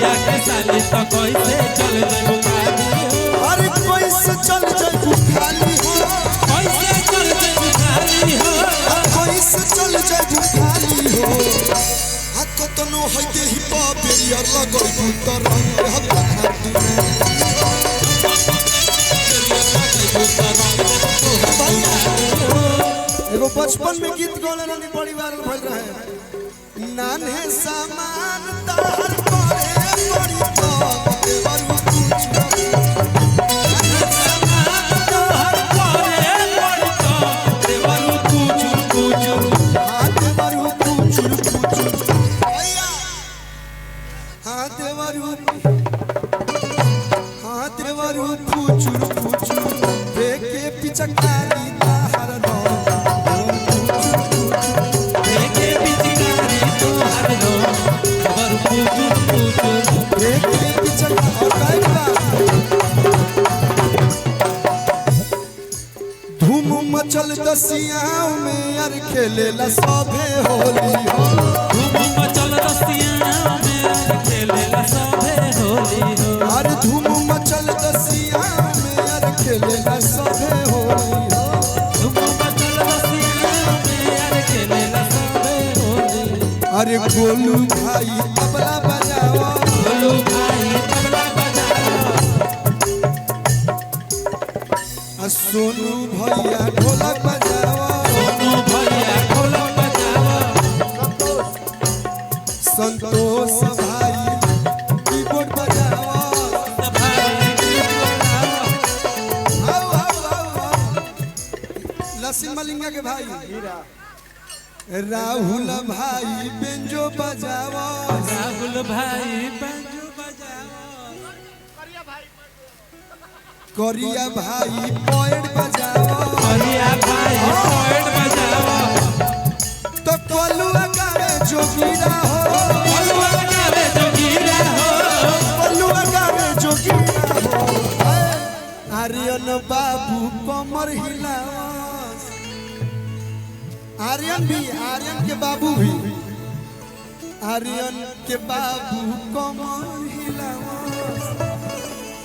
भैया के साली तो कैसे चल जाबू खाली हो अरे कैसे चल जाबू खाली हो कैसे चल जाबू खाली हो कैसे चल जाबू खाली हो आ कतनो हइते ही पापेरिया लगइबू त रंग एगो बचपन में गीत गौले रानी बड़ी बार भइल रहे नाने सामान तार करे बड़ी तो देवरू कुछ सामान तोहर करे बड़ी तो देवरू कुछ हां देवरू कुछ भैया हां देवरू कुछ देखे पिचकारी तार नो देखे पिचकारी तोहर नो देवरू कुछ देखे पिचकारी धूम मचल दसियाओं में यार खेलेला सभे होली हो धूम मचल दसियाओं में खेलेला सभे होली हो अरे धूम मचल दसियाओं में यार खेलेला सभे होली हो धूम मचल दसियाओं में यार खेलेला सभे होली अरे गोलू भाई तबला बजाओ बोलो भाई तबला बजाओ सोनू भैया ढोलक बजाओ सोनू भैया ढोलक बजाओ संतोष भाई कीबोर्ड बजाओ भाई गीत बजाओ आओ लसीन मलिंगा के भाई राहुल भाई बेंजो बजाओ राहुल भाई बैंजो बजाओ करिया भाई पॉइंट बजाओ करिया भाई पॉइंट बजाओ तो कोलुआ गावे जोगीरा हो बोलवा गावे जोगीरा हो कोलुआ गावे जोगीरा हो आर्यन बाबू कमर हिलावस आर्यन के बाबू भी आर्यन के बाबू कमर हिलावस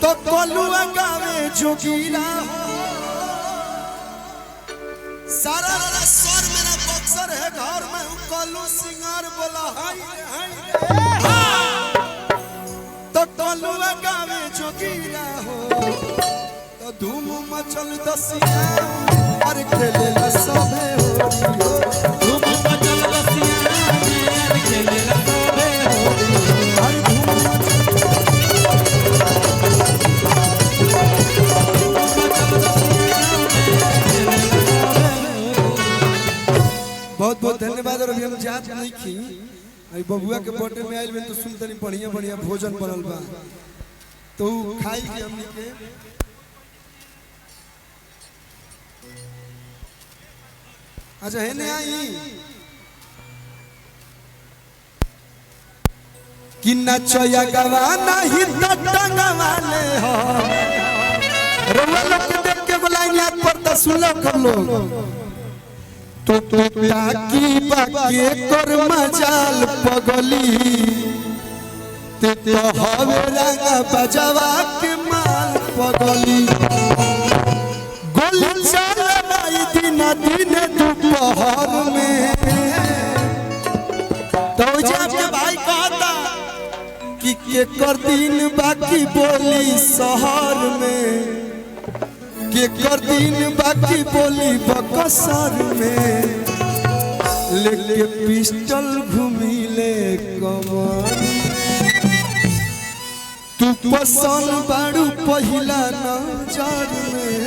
तो कोलुआ गावे जोगीरा हो सारा स्वर मेरा बक्सर है घर में कोलू सिंगार बोला हाय तो कोलुआ गावे जोगीरा हो तो धूम मचल दसिया अरे खेले सभे होली हो धूम मचल दसियाओं में यार खेलेला सभे होली अरे धूम बहुत बहुत धन्यवाद और अभी हम जात नहीं की अभी बबुआ के बर्थडे में आइल में तो सुन तनी बढ़िया बढ़िया भोजन बनल बा तो खाई के हमनी के अच्छा है ने आई कि नचया गवाना ही टंगवाले हो रोवा लोग के देख के बोलाई याद पड़ता सुन लो कर लोग तो ताकी बाकी कर मजाल पगली ते तो हवे रंगा बजावा के माल पगली गोली चलवाई दिन दिन दोपहर में तो जाके भाई कहता कि के कर दिन बाकी बोली शहर में के कर दिन बाकी बोली बकसर में लेके पिस्टल घूमिले कमर तू पसंद बाड़ू पहिला नजर में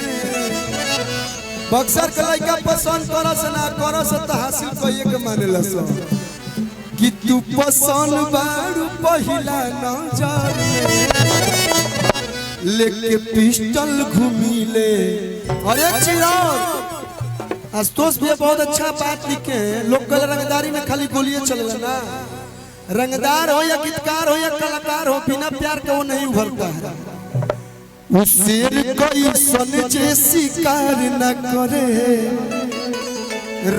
बक्सर के लड़का पसंद करस ना करस त हासिल कइए के मानेला सब कि तू पसंद बाड़ू पहिला नजर में लेके पिस्टल घूमिले। अरे चिराग आशुतोष भैया बहुत अच्छा बात लिखे हैं। लोकल रंगदारी में खाली गोलियां चलेगा ना, रंगदार हो या गीतकार हो या कलाकार हो, बिना प्यार के वो नहीं उभरता है। शेर कोई सन जे शिकार न करे,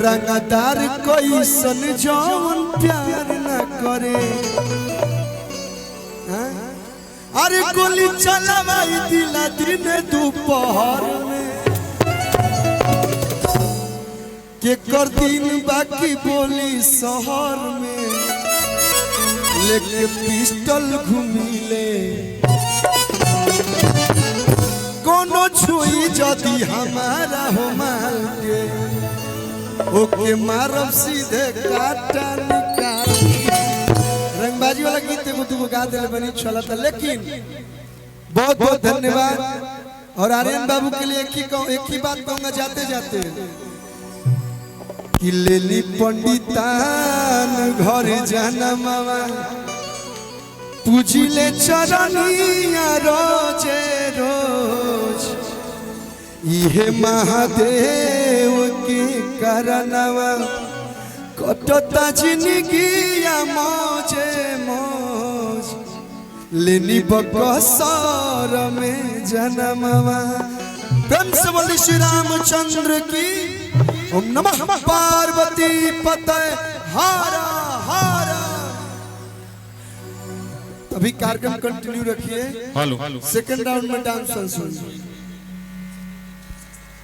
रंगदार कोई सन जौन प्यार न करे। अरे गोली चलावाई दिला दिन दोपहर में के कर दिन बाकी बोली शहर में लेके पिस्टल घूमिले कोनो छुई जदी हमारा हो माल के ओके मारब सीधे काटा निकाल। रंगबाजी वाला गीत को तू गा दे बनी चला था, लेकिन बहुत बहुत धन्यवाद। और आर्यन बाबू के लिए एक ही बात कहूंगा जाते जाते कि लेली पंडितान घर जाना मामा पूजिले चरनिया रोजे रोज इहे महादेव के करनवा कटता जिंदगिया मौजे मौज लेनी बकसर में जन्मवा। प्रेम से बोली श्री रामचंद्र की। ओम नमः पार्वती पतये हारा हारा। अभी कार्यक्रम कंटिन्यू रखिए। हेलो सेकंड राउंड में डांस सुन